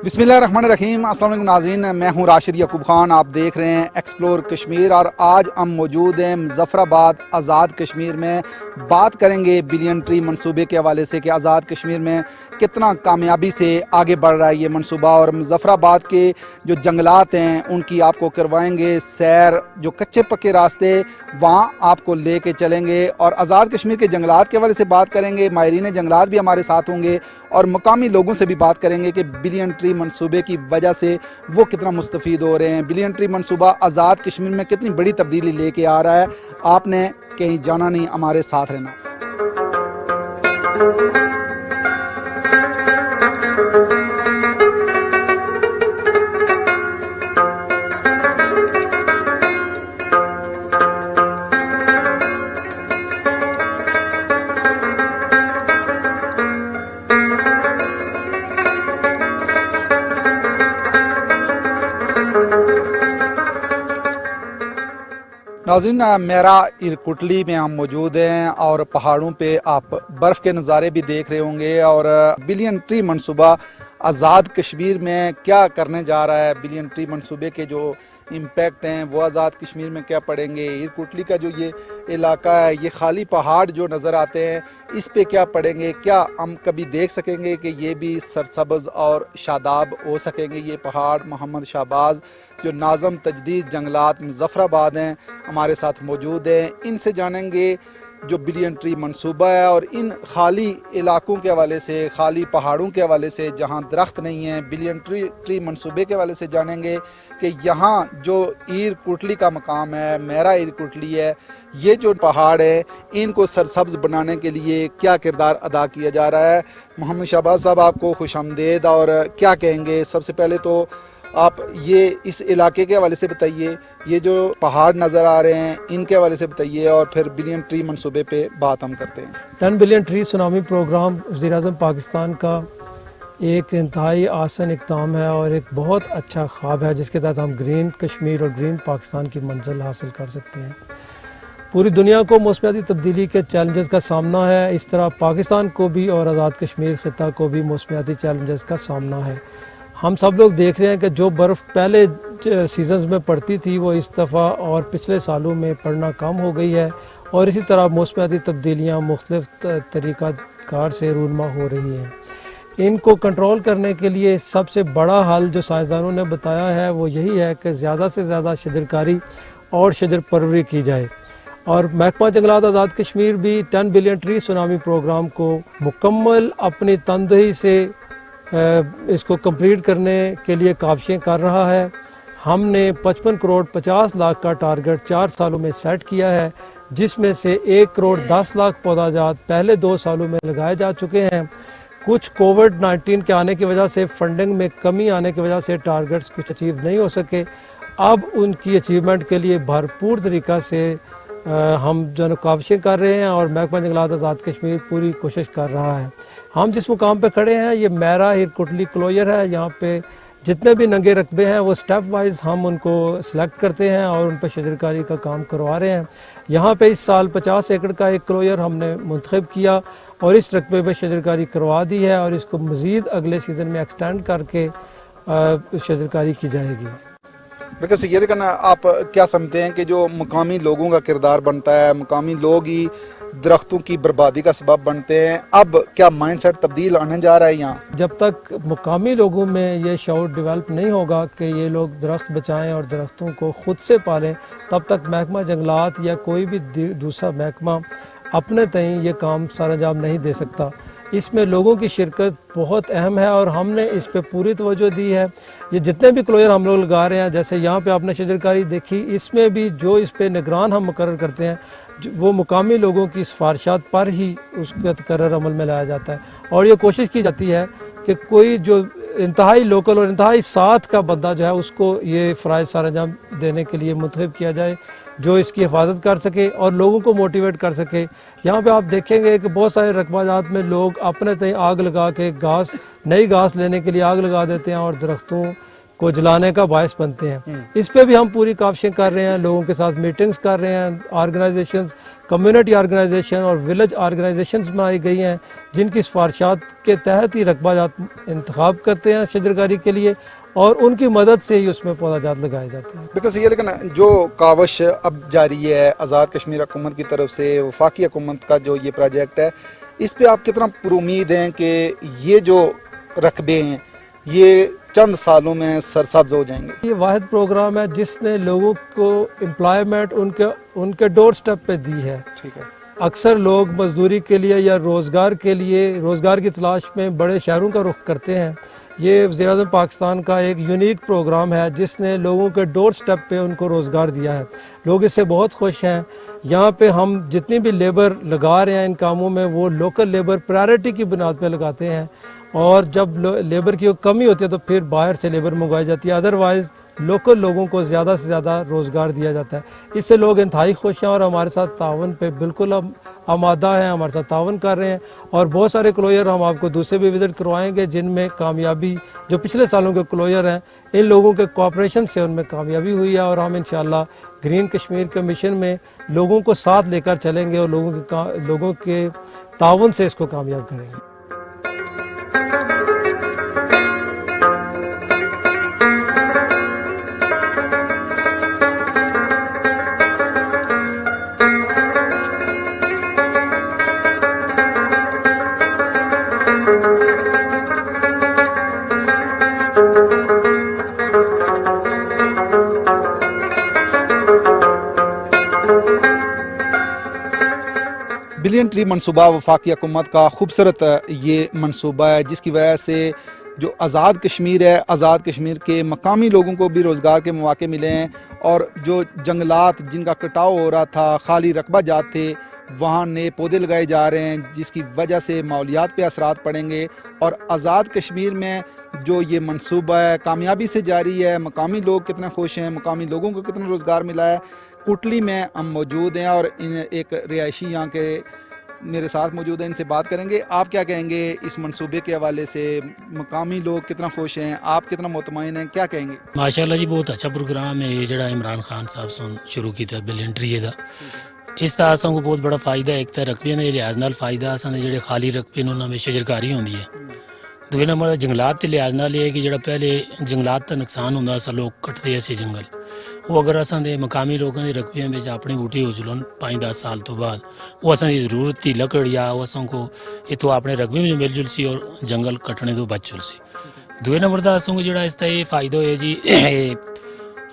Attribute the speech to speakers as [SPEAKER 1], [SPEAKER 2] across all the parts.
[SPEAKER 1] बिस्मिल्लाहिर्रहमानिर्रहीम। अस्सलाम वालेकुम नाज़रीन, मैं हूं राशिद याकूब खान। आप देख रहे हैं एक्सप्लोर कश्मीर और आज हम मौजूद हैं मुज़फ़्फ़राबाद आज़ाद कश्मीर में। बात करेंगे बिलियन ट्री मंसूबे के हवाले से कि आज़ाद कश्मीर में कितना कामयाबी से आगे बढ़ रहा है ये मंसूबा, और मुज़फ़्फ़राबाद के जो जंगलात हैं उनकी आपको करवाएंगे सैर। जो कच्चे पक्के रास्ते वहाँ आपको ले कर चलेंगे और आज़ाद कश्मीर के जंगलात के हवाले से बात करेंगे। माहिरीन जंगलात भी हमारे साथ होंगे और मुकामी लोगों से भी बात करेंगे कि बिलियन ट्री मंसूबे की वजह से वो कितना मुस्तफ़ीद हो रहे हैं। बिलियन ट्री मंसूबा आज़ाद कश्मीर में कितनी बड़ी तब्दीली लेके आ रहा है। आपने कहीं जाना नहीं, हमारे साथ रहना। नाज़रीन, मेरा इरकुटली में हम मौजूद हैं और पहाड़ों पे आप बर्फ़ के नज़ारे भी देख रहे होंगे। और बिलियन ट्री मंसूबा आज़ाद कश्मीर में क्या करने जा रहा है, बिलियन ट्री मंसूबे के जो इम्पैक्ट हैं वो आज़ाद कश्मीर में क्या पड़ेंगे। इरकुटली का जो ये इलाका है, ये खाली पहाड़ जो नज़र आते हैं इस पे क्या पड़ेंगे। क्या हम कभी देख सकेंगे कि ये भी सरसब्ज़ और शादाब हो सकेंगे ये पहाड़। मोहम्मद शाहबाज जो नाज़म तजदीद जंगलात मुज़फ़्फ़राबाद हैं हमारे साथ मौजूद हैं, इनसे जानेंगे जो बिलियन ट्री मंसूबा है और इन खाली इलाकों के हवाले से, खाली पहाड़ों के हवाले से जहां दरख्त नहीं है। बिलियन ट्री मंसूबे के हवाले से जानेंगे कि यहाँ जो इरकुटली का मकाम है, मेरा इरकुटली है, ये जो पहाड़ है इनको सरसब्ज़ बनाने के लिए क्या किरदार अदा किया जा रहा है। मोहम्मद शाहबाज साहब, आपको खुशामदीद। और क्या कहेंगे, सबसे पहले तो आप ये इस इलाके के हवाले से बताइए, ये जो पहाड़ नज़र आ रहे हैं इनके हवाले से बताइए और फिर बिलियन ट्री मंसूबे पे बात हम करते हैं।
[SPEAKER 2] 10 बिलियन ट्री सुनामी प्रोग्राम वज़ीर-ए-आज़म पाकिस्तान का एक इंतहाई आसान इक़दाम है और एक बहुत अच्छा ख्वाब है जिसके तहत हम ग्रीन कश्मीर और ग्रीन पाकिस्तान की मंजिल हासिल कर सकते हैं। पूरी दुनिया को मौसमियाती तब्दीली के चैलेंजेस का सामना है, इस तरह पाकिस्तान को भी और आज़ाद कश्मीर ख़िता को भी मौसमियाती चैलेंजेस का सामना है। हम सब लोग देख रहे हैं कि जो बर्फ़ पहले सीज़न्स में पड़ती थी वो इस दफ़ा और पिछले सालों में पड़ना कम हो गई है और इसी तरह मौसमियाती तब्दीलियाँ मुख्तलिफ़ तरीक़ाकार से रूनमा हो रही हैं। इनको कंट्रोल करने के लिए सबसे बड़ा हल जो साइंसदानों ने बताया है वो यही है कि ज़्यादा से ज़्यादा शजरकारी और शजर परवरी की जाए। और महकमा जंगलात आज़ाद कश्मीर भी 10 बिलियन ट्री सुनामी प्रोग्राम को मुकम्मल अपनी तनदेही से इसको कंप्लीट करने के लिए काविशें कर रहा है। हमने 55 करोड़ 50 लाख का टारगेट 4 सालों में सेट किया है, जिसमें से 1 करोड़ 10 लाख पौधाजात पहले 2 सालों में लगाए जा चुके हैं। कुछ कोविड-19 के आने की वजह से फंडिंग में कमी आने की वजह से टारगेट्स कुछ अचीव नहीं हो सके। अब उनकी अचीवमेंट के लिए भरपूर तरीक़ा से हम जो काविशें कर रहे हैं और महकमा जंगलात आज़ाद कश्मीर पूरी कोशिश कर रहा है। हम जिस मुकाम पे खड़े हैं ये मेरा इरकुटली क्लोजर है। यहाँ पे जितने भी नंगे रकबे हैं वो स्टेप वाइज हम उनको सिलेक्ट करते हैं और उन पर शजरकारी का काम करवा रहे हैं। यहाँ पे इस साल 50 एकड़ का एक क्लोजर हमने मुंतखब किया और इस रकबे पे शजरकारी करवा दी है और इसको मज़ीद अगले सीज़न में एक्सटेंड करके शजरकारी की जाएगी।
[SPEAKER 1] देखिए सैयद खान, आप क्या समझते हैं कि जो मुकामी लोगों का किरदार बनता है, मुकामी लोग ही दरख्तों की बर्बादी का सबब बनते हैं, अब क्या माइंडसेट तब्दील आने जा रहा है यहाँ?
[SPEAKER 2] जब तक मुकामी लोगों में ये शऊर डेवलप नहीं होगा कि ये लोग दरख्त बचाएं और दरख्तों को ख़ुद से पालें, तब तक महकमा जंगलात या कोई भी दूसरा महकमा अपने तय ये काम सर अंजाम नहीं दे सकता। اس میں لوگوں کی شرکت بہت اہم ہے اور ہم نے اس پہ پوری توجہ دی ہے. یہ جتنے بھی کلوئر ہم لوگ لگا رہے ہیں، جیسے یہاں پہ آپ نے شجرکاری دیکھی، اس میں بھی جو اس پہ نگران ہم مقرر کرتے ہیں وہ مقامی لوگوں کی سفارشات پر ہی اس کا تکرر عمل میں لایا جاتا ہے. اور یہ کوشش کی جاتی ہے کہ کوئی جو انتہائی لوکل اور انتہائی ساتھ کا بندہ جو ہے اس کو یہ فرائض سر انجام دینے کے لیے منتخب کیا جائے، جو اس کی حفاظت کر سکے اور لوگوں کو موٹیویٹ کر سکے. یہاں پہ آپ دیکھیں گے کہ بہت سارے رقبہ جات میں لوگ اپنے تئیں آگ لگا کے نئی گھاس لینے کے لیے آگ لگا دیتے ہیں اور درختوں کو جلانے کا باعث بنتے ہیں. اس پہ بھی ہم پوری کاوشیں کر رہے ہیں، لوگوں کے ساتھ میٹنگز کر رہے ہیں. آرگنائزیشنز، کمیونٹی آرگنائزیشن اور ولیج آرگنائزیشنز بنائی گئی ہیں جن کی سفارشات کے تحت ہی رقبہ جات انتخاب کرتے ہیں شجرکاری کے لیے، اور ان کی مدد سے ہی اس میں پودا جات لگائے جاتے ہیں.
[SPEAKER 1] بیکاز یہ لیکن جو کاوش اب جاری ہے آزاد کشمیر حکومت کی طرف سے، وفاقی حکومت کا جو یہ پروجیکٹ ہے، اس پہ آپ کتنا پر امید ہیں کہ یہ جو رقبے ہیں یہ چند سالوں میں سرسبز ہو جائیں گے؟
[SPEAKER 2] یہ واحد پروگرام ہے جس نے لوگوں کو امپلائمنٹ ان کے ڈور سٹیپ پہ دی ہے.
[SPEAKER 1] ٹھیک ہے.
[SPEAKER 2] اکثر لوگ مزدوری کے لیے یا روزگار کے لیے، روزگار کی تلاش میں بڑے شہروں کا رخ کرتے ہیں. یہ وزیر اعظم پاکستان کا ایک یونیک پروگرام ہے جس نے لوگوں کے ڈور سٹیپ پہ ان کو روزگار دیا ہے. لوگ اس سے بہت خوش ہیں. یہاں پہ ہم جتنی بھی لیبر لگا رہے ہیں ان کاموں میں، وہ لوکل لیبر پرائرٹی کی بنیاد پہ لگاتے ہیں، اور جب لیبر کی کمی ہوتی ہے تو پھر باہر سے لیبر منگوائی جاتی ہے. ادروائز لوکل لوگوں کو زیادہ سے زیادہ روزگار دیا جاتا ہے. اس سے لوگ انتہائی خوش ہیں اور ہمارے ساتھ تعاون پہ بالکل آمادہ ہیں، ہمارے ساتھ تعاون کر رہے ہیں. اور بہت سارے کلوئر ہم آپ کو دوسرے بھی وزٹ کروائیں گے جن میں کامیابی، جو پچھلے سالوں کے کلوئر ہیں، ان لوگوں کے کوآپریشن سے ان میں کامیابی ہوئی ہے. اور ہم انشاءاللہ گرین کشمیر کے مشن میں لوگوں کو ساتھ لے کر چلیں گے اور لوگوں کے تعاون سے اس کو کامیاب کریں گے.
[SPEAKER 1] بلین ٹری منصوبہ وفاقی حکومت کا خوبصورت یہ منصوبہ ہے جس کی وجہ سے جو آزاد کشمیر ہے، آزاد کشمیر کے مقامی لوگوں کو بھی روزگار کے مواقع ملے ہیں، اور جو جنگلات جن کا کٹاؤ ہو رہا تھا، خالی رقبہ جات تھے، وہاں نئے پودے لگائے جا رہے ہیں جس کی وجہ سے ماحولیات پہ اثرات پڑیں گے. اور آزاد کشمیر میں جو یہ منصوبہ ہے کامیابی سے جاری ہے. مقامی لوگ کتنے خوش ہیں، مقامی لوگوں کو کتنا روزگار ملا ہے. کوٹلی میں ہم موجود ہیں اور ایک رہائشی یہاں کے میرے ساتھ موجود ہیں، ان سے بات کریں گے. آپ کیا کہیں گے اس منصوبے کے حوالے سے؟ مقامی لوگ کتنا خوش ہیں، آپ کتنا مطمئن ہیں، کیا کہیں گے؟
[SPEAKER 3] ماشاءاللہ جی، بہت اچھا پروگرام ہے یہ جڑا عمران خان صاحب سن شروع کیتا بلین ٹری دا. اس طرح کو بہت بڑا فائدہ ہے. ایک تو رقبے کے لحاظ نال فائدہ آسان جڑے خالی رقبے انہوں میں شجرکاری ہوندی ہے. دوسرے نمبر جنگلات کے لحاظ نال یہ ہے کہ جڑا پہلے جنگلات کا نقصان ہوتا سا، لوگ کٹتے ایسے جنگل، وہ اگر اساں دے مقامی لوگوں کے رقبے میں اپنی بوٹی ہو چلن 5-10 سال تو بعد وہ اساں دی ضرورت تھی لکڑ یا وہ اساں کو اتو اپنے رقبے میں مل جل سی اور جنگل کٹنے تو بچ چل سی. دوسرے نمبر دا اساں کو جڑا اس کا یہ فائدہ ہے جی،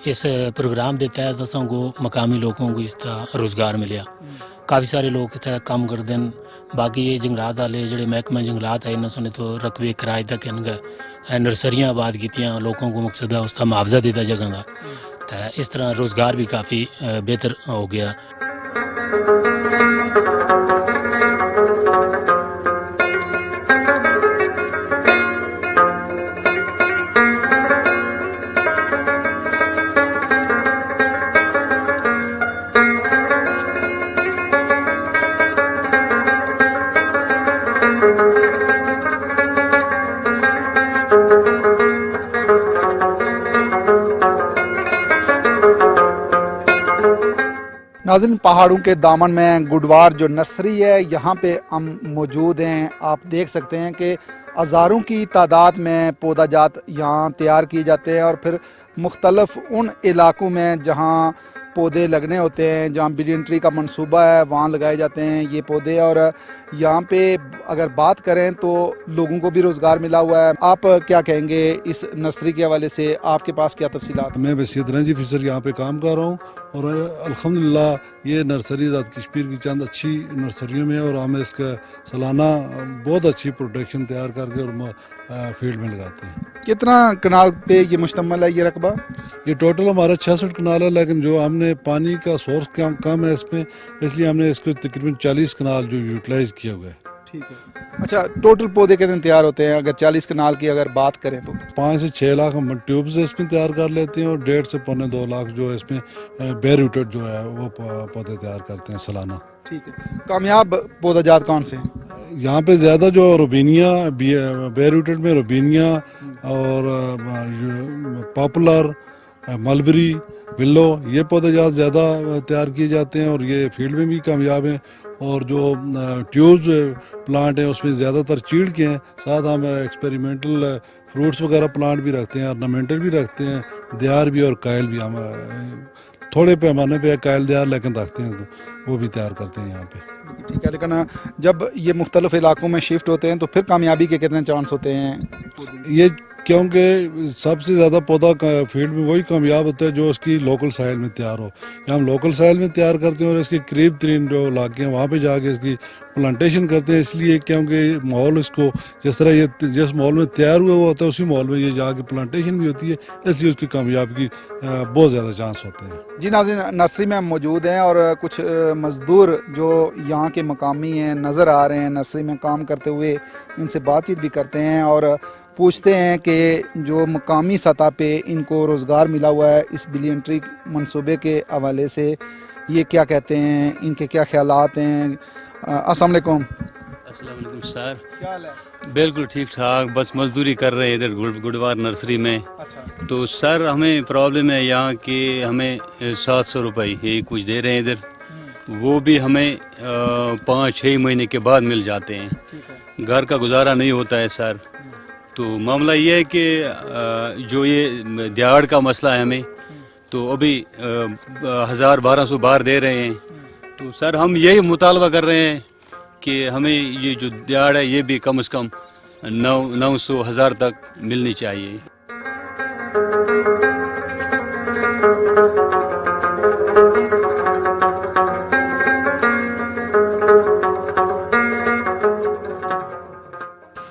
[SPEAKER 3] اس پروگرام کے تحت اساں کو مقامی لوگوں کو اس کا روزگار ملیا. کافی سارے لوگ اتنے کام کرتے ہیں. باقی یہ جنگلات والے جڑے محکمہ جنگلات ہے انہوں نے تو رقبے کرائے تک نرسریاں آباد کیتیاں، لوگوں کو مقصد ہے اس کا معاوضہ دیتا جگہ کا. اس طرح روزگار بھی کافی بہتر ہو گیا.
[SPEAKER 1] ناظرین، پہاڑوں کے دامن میں گڈوار جو نرسری ہے یہاں پہ ہم موجود ہیں. آپ دیکھ سکتے ہیں کہ ہزاروں کی تعداد میں پودا جات یہاں تیار کیے جاتے ہیں اور پھر مختلف ان علاقوں میں جہاں پودے لگنے ہوتے ہیں، جہاں بلین ٹری کا منصوبہ ہے وہاں لگائے جاتے ہیں یہ پودے. اور یہاں پہ اگر بات کریں تو لوگوں کو بھی روزگار ملا ہوا ہے. آپ کیا کہیں گے اس نرسری کے حوالے سے؟ آپ کے پاس کیا تفصیلات؟
[SPEAKER 4] میں وسیع رنجی فیصد یہاں پہ کام کر رہا ہوں اور الحمدللہ یہ نرسری ذات کشمیر کی چند اچھی نرسریوں میں ہے اور ہم اس کا سالانہ بہت اچھی پروٹیکشن تیار کر کے اور فیلڈ میں لگاتے ہیں۔
[SPEAKER 1] کتنا کنال پہ یہ مشتمل ہے یہ رقبہ؟
[SPEAKER 4] یہ ٹوٹل ہمارا 66 کنال ہے، لیکن جو ہم نے پانی کا سورس کم ہے اس میں، اس لیے ہم نے اس کو تقریباً 40 کنال جو یوٹیلائز کیا ہوا ہے۔
[SPEAKER 1] ٹھیک ہے۔ اچھا، ٹوٹل پودے کتنے تیار ہوتے ہیں اگر 40 کنال کی اگر بات کریں تو؟
[SPEAKER 4] 5 سے 6 لاکھ ہم ٹیوبز اس میں تیار کر لیتے ہیں اور 1.5 سے 2.25 لاکھ جو ہے اس میں بے روٹڈ جو ہے وہ پودے تیار کرتے ہیں سالانہ۔
[SPEAKER 1] ٹھیک ہے۔ کامیاب پودا جات کون سے ہیں؟
[SPEAKER 4] یہاں پہ زیادہ جو روبینیا، بے روٹڈ میں روبینیا اور پاپولر، ملبری، ولو، یہ پودے جات زیادہ تیار کیے جاتے ہیں اور یہ فیلڈ میں بھی کامیاب ہیں۔ اور جو ٹیوبز پلانٹ ہیں اس میں زیادہ تر چیڑ کے ہیں، ساتھ ہم ایکسپیریمنٹل فروٹس وغیرہ پلانٹ بھی رکھتے ہیں، ornamental بھی رکھتے ہیں، دیار بھی اور قائل بھی، ہم تھوڑے پیمانے پہ قائل دیار لیکن رکھتے ہیں، تو وہ بھی تیار کرتے ہیں یہاں پہ۔
[SPEAKER 1] ٹھیک ہے، لیکن جب یہ مختلف علاقوں میں شفٹ ہوتے ہیں تو پھر کامیابی کے کتنے چانس ہوتے ہیں؟
[SPEAKER 4] یہ کیونکہ سب سے زیادہ پودا فیلڈ میں وہی کامیاب ہوتا ہے جو اس کی لوکل ساحل میں تیار ہو۔ یہ ہم لوکل ساحل میں تیار کرتے ہیں اور اس کے قریب ترین جو علاقے ہیں وہاں پہ جا کے اس کی پلانٹیشن کرتے ہیں، اس لیے کیونکہ ماحول اس کو جس طرح یہ جس ماحول میں تیار ہوا ہوا ہوتا ہے اسی ماحول میں یہ جا کے پلانٹیشن بھی ہوتی ہے، اس لیے اس کی کامیابی کی بہت زیادہ چانس ہوتے ہیں۔
[SPEAKER 1] جی ناظرین، نرسری میں ہم موجود ہیں اور کچھ مزدور جو یہاں کے مقامی ہیں نظر آ رہے ہیں نرسری میں کام کرتے ہوئے، ان سے بات چیت بھی کرتے ہیں اور پوچھتے ہیں کہ جو مقامی سطح پہ ان کو روزگار ملا ہوا ہے اس بلین ٹری منصوبے کے حوالے سے، یہ کیا کہتے ہیں، ان کے کیا خیالات ہیں۔ السلام علیکم۔
[SPEAKER 5] السلام علیکم سر،
[SPEAKER 1] کیا حال ہے؟
[SPEAKER 5] بالکل ٹھیک ٹھاک، بس مزدوری کر رہے ہیں ادھر گڑوار نرسری میں۔
[SPEAKER 1] اچھا،
[SPEAKER 5] تو سر ہمیں پرابلم ہے یہاں کہ ہمیں 700 روپے یہی کچھ دے رہے ہیں ادھر، وہ بھی ہمیں 5-6 مہینے کے بعد مل جاتے ہیں،
[SPEAKER 1] ٹھیک ہے۔
[SPEAKER 5] گھر کا گزارا نہیں ہوتا ہے سر۔ تو معاملہ یہ ہے کہ جو یہ دیہڑ کا مسئلہ ہے ہمیں، تو ابھی 1000-1200 باہر دے رہے ہیں، تو سر ہم یہی مطالبہ کر رہے ہیں کہ ہمیں یہ جو دیہڑ ہے یہ بھی کم از کم 900-1000 تک ملنی چاہیے۔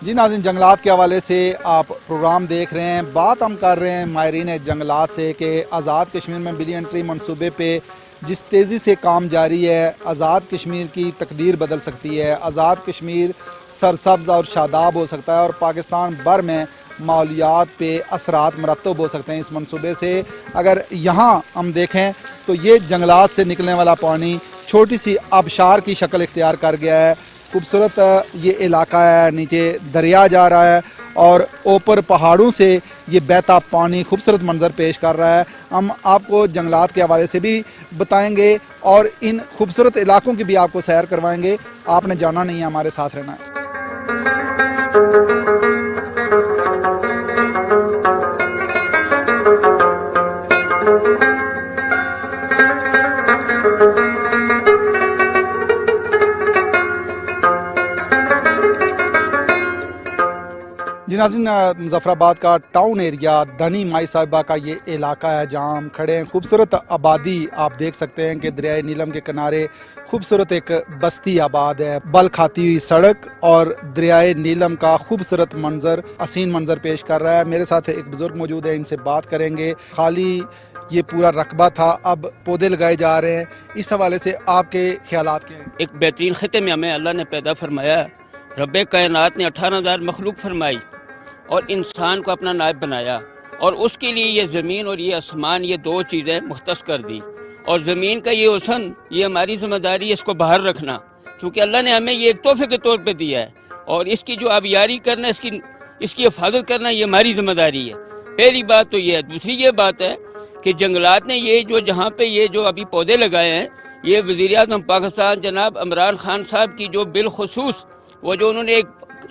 [SPEAKER 1] جی ناظرین، جنگلات کے حوالے سے آپ پروگرام دیکھ رہے ہیں، بات ہم کر رہے ہیں ماہرین جنگلات سے کہ آزاد کشمیر میں بلین ٹری منصوبے پہ جس تیزی سے کام جاری ہے، آزاد کشمیر کی تقدیر بدل سکتی ہے، آزاد کشمیر سرسبز اور شاداب ہو سکتا ہے اور پاکستان بھر میں ماحولیات پہ اثرات مرتب ہو سکتے ہیں اس منصوبے سے۔ اگر یہاں ہم دیکھیں تو یہ جنگلات سے نکلنے والا پانی چھوٹی سی آبشار کی شکل اختیار کر گیا ہے، خوبصورت یہ علاقہ ہے، نیچے دریا جا رہا ہے اور اوپر پہاڑوں سے یہ بہتا پانی خوبصورت منظر پیش کر رہا ہے۔ ہم آپ کو جنگلات کے حوالے سے بھی بتائیں گے اور ان خوبصورت علاقوں کی بھی آپ کو سیر کروائیں گے، آپ نے جانا نہیں ہے، ہمارے ساتھ رہنا ہے۔ جی ناظرین، مظفر آباد کا ٹاؤن ایریا دھنی مائی صاحبہ کا یہ علاقہ ہے جہاں ہم کھڑے ہیں۔ خوبصورت آبادی آپ دیکھ سکتے ہیں کہ دریائے نیلم کے کنارے خوبصورت ایک بستی آباد ہے، بل کھاتی ہوئی سڑک اور دریائے نیلم کا خوبصورت منظر، حسین منظر پیش کر رہا ہے۔ میرے ساتھ ایک بزرگ موجود ہے، ان سے بات کریں گے۔ خالی یہ پورا رقبہ تھا، اب پودے لگائے جا رہے ہیں، اس حوالے سے آپ کے خیالات کیا ہیں؟
[SPEAKER 6] ایک بہترین خطے میں ہمیں اللہ نے پیدا فرمایا، رب کائنات نے 18,000 مخلوق فرمائی اور انسان کو اپنا نائب بنایا، اور اس کے لیے یہ زمین اور یہ آسمان، یہ دو چیزیں مختص کر دی، اور زمین کا یہ حسن یہ ہماری ذمہ داری ہے اس کو باہر رکھنا، کیونکہ اللہ نے ہمیں یہ ایک تحفے کے طور پہ دیا ہے، اور اس کی جو آبیاری کرنا، اس کی حفاظت کرنا یہ ہماری ذمہ داری ہے۔ پہلی بات تو یہ ہے۔ دوسری یہ بات ہے کہ جنگلات نے یہ جو جہاں پہ یہ جو ابھی پودے لگائے ہیں، یہ وزیر اعظم پاکستان جناب عمران خان صاحب کی جو بالخصوص وہ جو انہوں نے ایک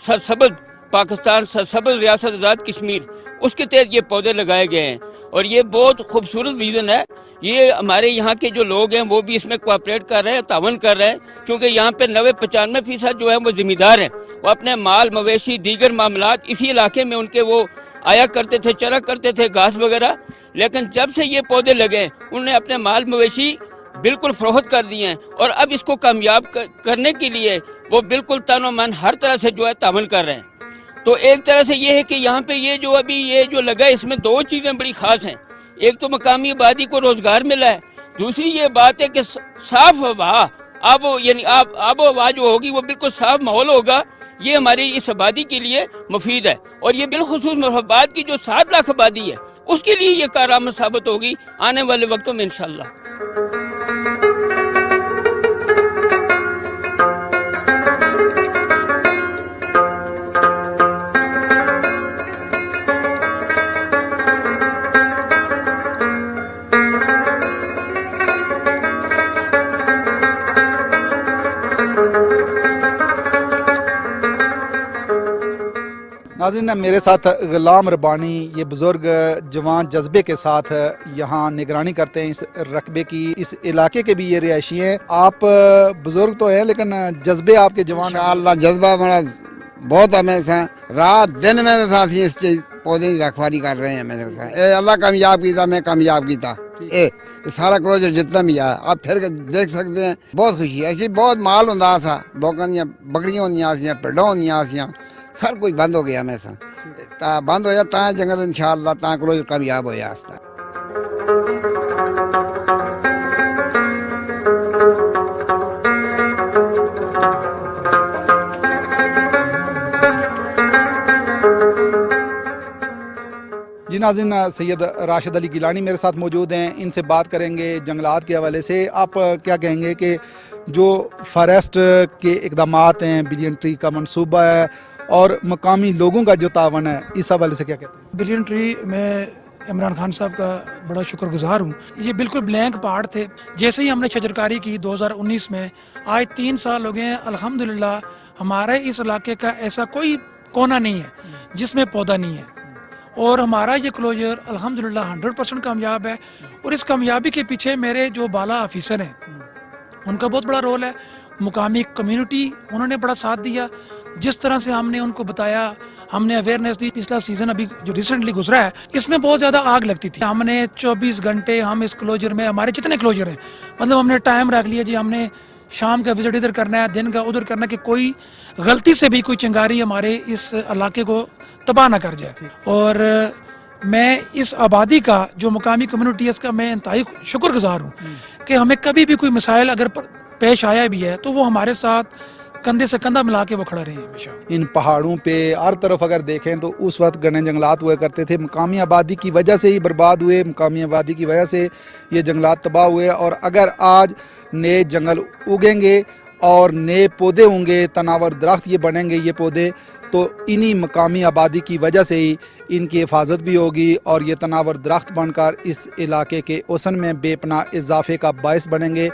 [SPEAKER 6] سرسبز پاکستان سرسبز ریاست آزاد کشمیر، اس کے تحت یہ پودے لگائے گئے ہیں، اور یہ بہت خوبصورت ویژن ہے۔ یہ ہمارے یہاں کے جو لوگ ہیں وہ بھی اس میں کوآپریٹ کر رہے ہیں، تعاون کر رہے ہیں، کیونکہ یہاں پہ 90-95% جو ہیں وہ ذمہ دار ہیں، وہ اپنے مال مویشی دیگر معاملات اسی علاقے میں ان کے وہ آیا کرتے تھے، چرا کرتے تھے گھاس وغیرہ، لیکن جب سے یہ پودے لگے انہوں نے اپنے مال مویشی बिल्कुल फरोख्त कर दिए हैं और अब इसको कामयाब करने के लिए वो बिल्कुल तन और मन हर तरह से जो है तामल कर रहे हैं। तो एक तरह से ये है कि यहाँ पे ये जो अभी ये जो लगा है इसमें दो चीज़ें बड़ी ख़ास हैं। एक तो मकामी आबादी को रोज़गार मिला है, दूसरी ये बात है कि साफ़ हवा यानी आबो हवा जो होगी वो बिल्कुल साफ़ माहौल होगा। ये हमारी इस आबादी के लिए मुफीद है और ये बिलखुसूस मुरहबाबाद की जो 7 लाख आबादी है उसके लिए ये कारआमद साबित होगी आने वाले वक्तों में इंशाअल्लाह।
[SPEAKER 1] नाज़रीन, मेरे साथ गुलाम रबानी, ये बुज़ुर्ग जवान जज्बे के साथ यहाँ निगरानी करते हैं इस रकबे की। इस इलाके के भी ये रिहायशी हैं। आप बुज़ुर्ग तो हैं लेकिन जज्बे आपके जवान हैं।
[SPEAKER 7] माशाअल्लाह जज्बा बड़ा बहुत हमें सा रात दिन में साथी इस चीज पौधे की रखवाली कर रहे हैं। मेरे साथ ए अल्लाह कामयाब कीता, मैं कामयाब कीता। ये सारा क्लोजर जितना भी है आप फिर देख सकते हैं। बहुत खुशी है। ऐसी बहुत माल होंदा सा, लोगों दी बकरियां होंदियां सी, भेड़ां होंदियां सी, सब कुछ बंद हो गया। हमेशा बंद होया ता जंगल इंशाअल्लाह ता क्लोजर कामयाब होया आस्ता।
[SPEAKER 1] जी नाज़रीन, सैयद राशिद अली गिलानी मेरे साथ मौजूद हैं। इनसे बात करेंगे जंगलात के हवाले से। आप क्या कहेंगे कि जो फॉरेस्ट के इक़दामात हैं, बिलियन ट्री का मंसूबा है और मकामी लोगों का जो तावन है, इस हवाले से क्या कहते हैं?
[SPEAKER 8] बिलियन ट्री में इमरान खान साहब का बड़ा शुक्रगुजार हूँ। ये बिल्कुल ब्लैंक पहाड़ थे। जैसे ही हमने शजरकारी की 2019 में, आज 3 साल हो गए हैं। अल्हम्दुलिल्लाह हमारे इस इलाके का ऐसा कोई कोना नहीं है जिसमें पौधा नहीं है और हमारा ये क्लोजर अल्हम्दुलिल्लाह 100% कामयाब है। और इस कामयाबी के पीछे मेरे जो बाला ऑफिसर हैं उनका बहुत बड़ा रोल है। मुकामी कम्युनिटी उन्होंने बड़ा साथ दिया। जिस तरह से हमने उनको बताया, हमने अवेयरनेस दी। पिछला सीज़न अभी जो रिसेंटली गुजरा है इसमें बहुत ज़्यादा आग लगती थी। हमने 24 घंटे हम इस क्लोजर में, हमारे जितने क्लोजर हैं, मतलब हमने टाइम रख लिया जी, हमने शाम का विजिट इधर करना है, दिन का उधर करना है कि कोई गलती से भी कोई चिंगारी हमारे इस इलाके को तबाह ना कर जाए। और मैं इस आबादी का जो मुकामी कम्युनिटी है इसका मैं इंतहाई शुक्रगुजार हूँ कि हमें कभी भी कोई मसाइल अगर पेश आया भी है तो वो हमारे साथ कंधे से कंधा मिला के वो खड़ा रहे हैं हमेशा।
[SPEAKER 1] इन पहाड़ों पे हर तरफ अगर देखें तो उस वक्त घने जंगलात हुआ करते थे। मुकामी आबादी की वजह से ही बर्बाद हुए, मुकामी आबादी की वजह से ये जंगलात तबाह हुए। और अगर आज नए जंगल उगेंगे और नए पौधे होंगे, तनावर दरख्त ये बनेंगे, ये पौधे, तो इन्हीं मकामी आबादी की वजह से ही इनकी हिफाजत भी होगी और ये तनावर दरख्त बनकर इस इलाके के हुस्न में बेपनाह इजाफे का बायस बनेंगे।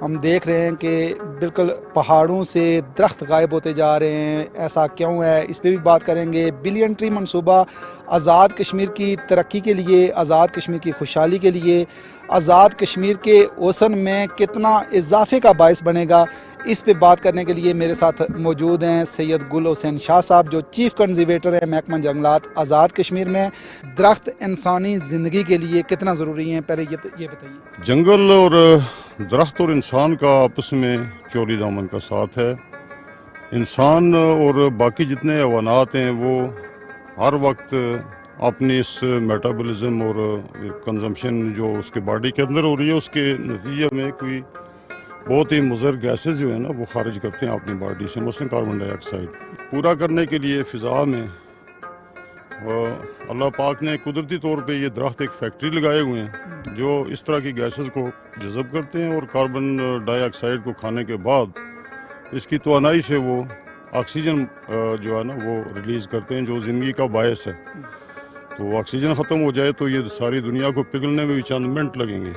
[SPEAKER 1] हम देख रहे हैं कि बिल्कुल पहाड़ों से दरख्त गायब होते जा रहे हैं। ऐसा क्यों है, इस पे भी बात करेंगे। बिलियन ट्री मंसूबा आज़ाद कश्मीर की तरक्की के लिए, आज़ाद कश्मीर की खुशहाली के लिए, आज़ाद कश्मीर के हुस्न में कितना इजाफे का बायस बनेगा, इस पे बात करने के लिए मेरे साथ मौजूद हैं सैयद गुल हुसैन शाह साहब, जो चीफ कंजर्वेटर हैं महकमा जंगलात आज़ाद कश्मीर में। दरख्त इंसानी ज़िंदगी के लिए कितना ज़रूरी है, पहले ये बताइए।
[SPEAKER 9] जंगल और दरख्त और इंसान का आपस में चोरी दामन का साथ है। इंसान और बाकी जितने हैवानात हैं वो हर वक्त अपनी इस मेटाबॉलिज्म और कंजम्पशन जो उसके बॉडी के अंदर हो रही है उसके नतीजे में कोई बहुत ही मुज़र गैसेस जो है ना वो खारिज करते हैं अपनी बॉडी से, मसलन कार्बन डाइऑक्साइड। पूरा करने के लिए फ़िज़ा में अल्लाह पाक ने कुदरती तौर पे ये दरख्त एक फैक्ट्री लगाए हुए हैं जो इस तरह की गैसेस को जज़ब करते हैं और कार्बन डाइऑक्साइड को खाने के बाद इसकी तवानाई से वो ऑक्सीजन जो है ना वो रिलीज़ करते हैं जो ज़िंदगी का बायस है। तो ऑक्सीजन ख़त्म हो जाए तो ये सारी दुनिया को पिघलने में भी चंद मिनट लगेंगे।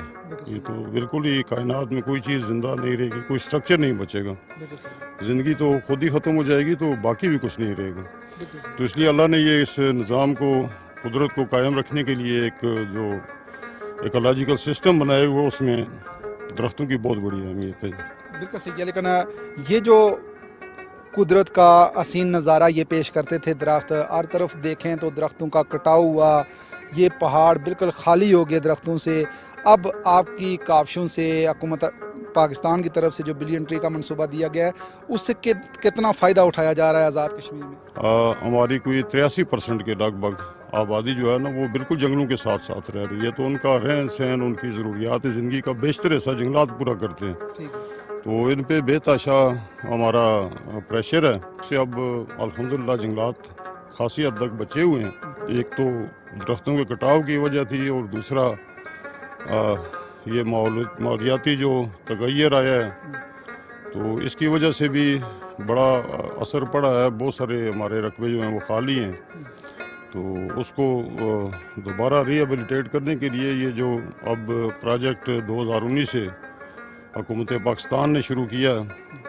[SPEAKER 9] ये तो बिल्कुल ही कायनात में कोई चीज़ ज़िंदा नहीं रहेगी, कोई स्ट्रक्चर नहीं बचेगा। ज़िंदगी तो खुद ही ख़त्म हो जाएगी तो बाकी भी कुछ नहीं रहेगा। तो इसलिए अल्लाह ने ये इस निज़ाम को, कुदरत को कायम रखने के लिए एक जो इकोलॉजिकल सिस्टम बनाए हुए, उसमें दरख्तों की बहुत बड़ी अहमियत है।
[SPEAKER 1] बिल्कुल सही है, लेकिन ये जो कुदरत का हसीन नज़ारा ये पेश करते थे, दरख्त हर तरफ देखें तो दरख्तों का कटाव हुआ, ये पहाड़ बिल्कुल खाली हो गए दरख्तों से। अब आपकी काविशों से हुकूमत पाकिस्तान की तरफ से जो बिलियन ट्री का मंसूबा दिया गया है, उससे कितना फ़ायदा उठाया जा रहा है आज़ाद कश्मीर में?
[SPEAKER 9] हमारी कोई 83% के लगभग आबादी जो है ना, वो बिल्कुल जंगलों के साथ साथ रह रही है। तो उनका रहन सहन, उनकी ज़रूरियात ज़िंदगी का बेशतर हिस्सा जंगलात पूरा करते हैं।
[SPEAKER 1] ठीक है।
[SPEAKER 9] तो इन पे बेतहाशा हमारा प्रेशर है। उससे अब अल्हम्दुलिल्लाह जंगलात खासी हद तक बचे हुए हैं। एक तो दरख्तों के कटाव की वजह थी, और दूसरा ये माहौलियाती जो तगैर आया है, तो इसकी वजह से भी बड़ा असर पड़ा है। बहुत सारे हमारे रकबे जो हैं वो खाली हैं, तो उसको दोबारा रिहेबिलिटेट करने के लिए ये जो अब प्रोजेक्ट 2019 से हुकूमत पाकिस्तान ने शुरू किया,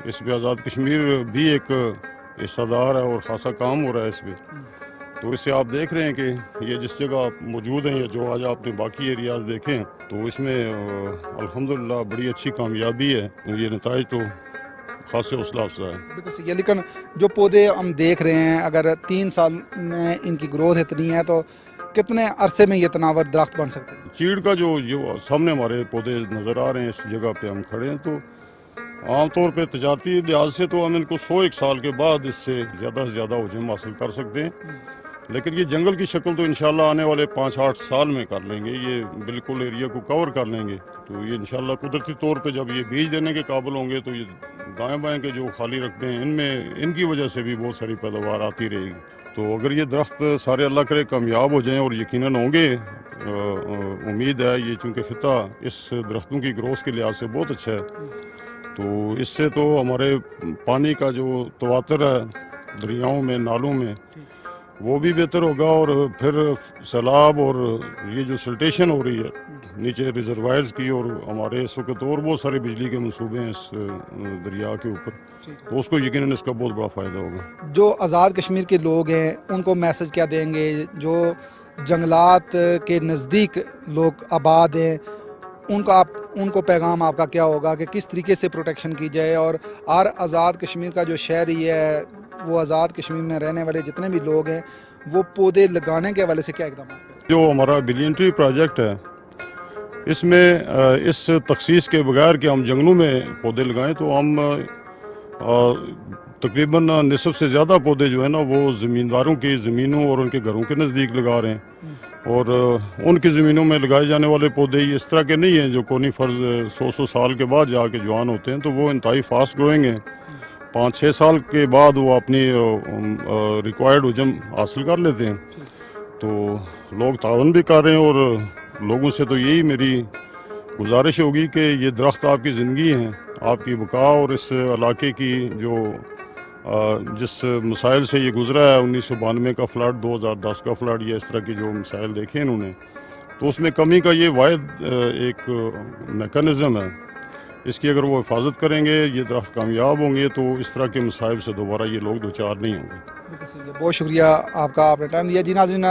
[SPEAKER 9] इसमें आज़ाद कश्मीर भी एक हिस्सेदार है और ख़ासा काम हो रहा है इसमें। तो इससे आप देख रहे हैं कि ये जिस जगह आप मौजूद हैं, या जो आज आपने बाकी एरियाज़ देखें, तो इसमें अल्हम्दुलिल्लाह बड़ी अच्छी कामयाबी है। ये नताइज तो खासे हौसला अफजा है।
[SPEAKER 1] बिल्कुल सही है, लेकिन जो पौधे हम देख रहे हैं, अगर 3 साल में इनकी ग्रोथ इतनी है तो कितने अरसे में ये तनावर दरख्त बन सकते हैं?
[SPEAKER 9] चीड़ का जो सामने हमारे पौधे नज़र आ रहे हैं, इस जगह पे हम खड़े हैं, तो आमतौर पे तजारती लिहाज से तो हम इनको 101 साल के बाद इससे ज़्यादा से ज़्यादा हजम हासिल कर सकते हैं। लेकिन ये जंगल की शक्ल तो इंशाल्लाह आने वाले 5-8 साल में कर लेंगे, ये बिल्कुल एरिया को कवर कर लेंगे। तो ये इंशाल्लाह कुदरती तौर पे जब ये बीज देने के काबिल होंगे, तो ये दाएं बाएं के जो खाली रखते हैं, इनमें इनकी वजह से भी बहुत सारी पैदावार आती रहेगी। तो अगर ये दरख्त सारे अल्लाह करे कामयाब हो जाएं, और यकीनन होंगे, उम्मीद है, ये चूँकि खिता इस दरख्तों की ग्रोथ के लिहाज से बहुत अच्छा है, तो इससे तो हमारे पानी का जो तवातर है दरियाओं में, नालों में, वो भी बेहतर होगा। और फिर सैलाब और ये जो सिल्टेशन हो रही है नीचे रिजर्वायर्स की, और हमारे इस वक्त और बहुत सारे बिजली के मंसूबे हैं इस दरिया के ऊपर, तो उसको यकीनन इसका बहुत बड़ा फ़ायदा होगा।
[SPEAKER 1] जो आज़ाद कश्मीर के लोग हैं, उनको मैसेज क्या देंगे? जो जंगलात के नज़दीक लोग आबाद हैं, उनको पैगाम आपका क्या होगा कि किस तरीके से प्रोटेक्शन की जाए? और हर आज़ाद कश्मीर का जो शहरी है, वो आज़ाद कश्मीर में रहने वाले जितने भी लोग हैं, वो पौधे लगाने के हवाले से क्या इकदाम करें?
[SPEAKER 9] जो हमारा बिलियन ट्री प्रोजेक्ट है, इसमें इस तखसीस के बगैर कि हम जंगलों में पौधे लगाएं, तो हम तकरीबन निसफ से ज़्यादा पौधे जो है ना, वो ज़मींदारों की ज़मीनों और उनके घरों के नज़दीक लगा रहे हैं। और उनकी ज़मीनों में लगाए जाने वाले पौधे ये इस तरह के नहीं हैं जो कोनी फर्ज 100 साल के बाद जाके जवान होते हैं, तो वो इंतहाई फास्ट ग्रोइंग हैं। 5-6 साल के बाद वो अपनी रिक्वायर्ड हजम हासिल कर लेते हैं। तो लोग तावन भी कर रहे हैं, और लोगों से तो यही मेरी गुजारिश होगी कि ये दरख्त आपकी ज़िंदगी हैं, आपकी बका, और इस इलाके की जो जिस मसाइल से ये गुज़रा है, 1992 का फ्लड, 2010 का फ्लड, या इस तरह की जो मसाइल देखे इन्होंने, तो उसमें कमी का ये वाहिद एक मेकनिज़म है। इसकी अगर वो हिफाजत करेंगे, ये दरख्त कामयाब होंगे, तो इस तरह के मसाइब से दोबारा ये लोग दो चार नहीं होंगे।
[SPEAKER 1] बहुत शुक्रिया आपका, आपने टाइम दिया। जी नाज़रीन,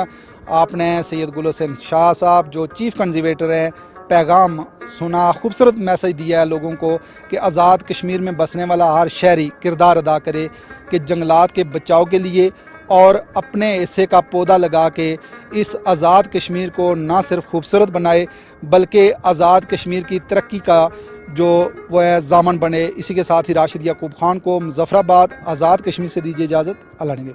[SPEAKER 1] आपने सैयद गुल हुसैन शाह साहब जो चीफ़ कंजर्वेटर हैं, पैगाम सुना, खूबसूरत मैसेज दिया है लोगों को कि आज़ाद कश्मीर में बसने वाला हर शहरी किरदार अदा करे कि जंगलात के बचाव के लिए और अपने हिस्से का पौधा लगा के इस आज़ाद कश्मीर को ना सिर्फ खूबसूरत बनाए, बल्कि आज़ाद कश्मीर की तरक्की का जो वो है ज़ामन बने। इसी के साथ ही राशिद याकूब खान को मुज़फ़्फ़राबाद आज़ाद कश्मीर से दीजिए इजाज़त। अल्लाह ने